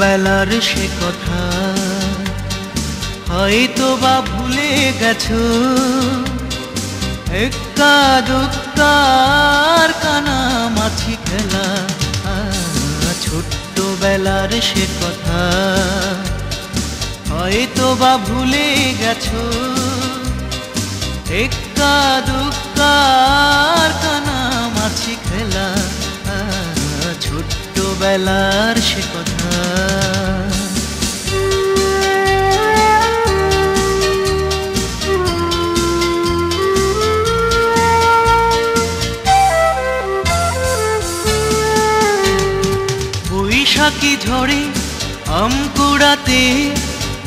ছোট্টবেলার সে কথা হয়তো বা ভুলে গেছো। এক্কা দুক্কার কানামাছি খেলা, ছোট্টবেলার সে কথা হয়তো বা ভুলে গেছো। এক্কা দুক্কার কানামাছি খেলা, ছোট্টবেলার সে কথা। বৈশাখী ঝড়ে আম কুড়াতে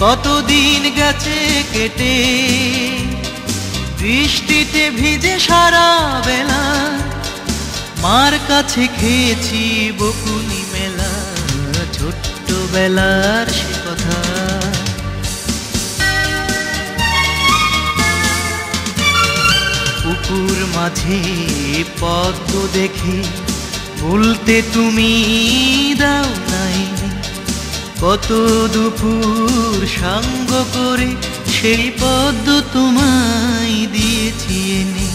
কতদিন গেছে কেটে, বৃষ্টিতে ভিজে সারা বেলা মার কাছে খেয়েছি বকুনি মেলা, ছোট্টবেলার সে কথা। পুকুর মাঝে পদ্ম দেখে বলতে তুমি দাও নাই, কত দুপুর সাঙ্গ করে সেই পদ্ম তোমায় দিয়েছি এনে।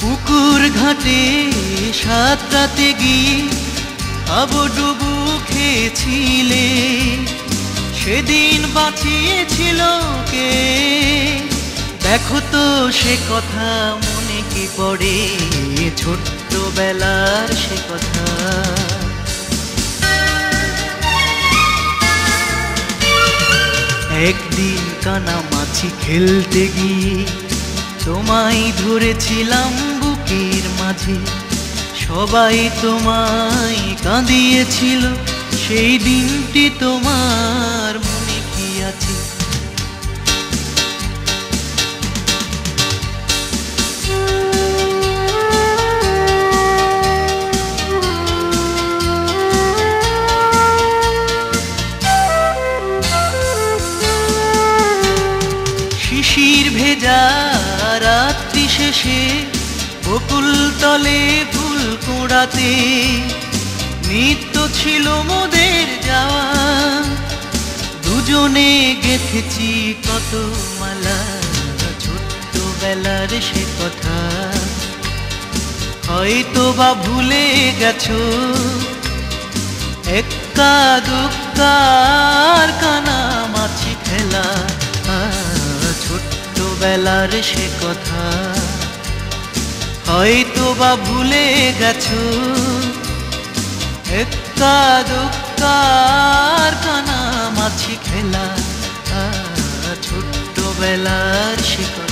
পুকুর ঘাটে সাঁতরাতে গিয়ে হাবুডুবু খেয়েছিলে, সেদিন বাঁচিয়েছিল কে? দেখো তো সে কথা মনে কি পড়ে, ছোট্টবেলার সে কথা। একদিন কানামাছি খেলতে গিয়ে তোমায় ধরেছিলাম বুকের মাঝে, সবাই তোমায় কাঁদিয়েছিল, সেই দিনটি তোমার মনে কি আছে? শিশির ভেজা রাত্রি শেষে বকুল তলে ফুল কুড়াতে নিত্য ছিল মোদের যাওয়া, দুজনে গেঁথেছি কত মালা, ছোট্টবেলার সে কথা হয়তো বা ভুলে গেছো। এক্কা দুক্কার কানামাছি খেলা, ছোট্টবেলার সে কথা হয়তো বা ভুলে গেছো। এক্কা দুক্কার কানামাছি খেলা, ছোট্টবেলার সে কথা।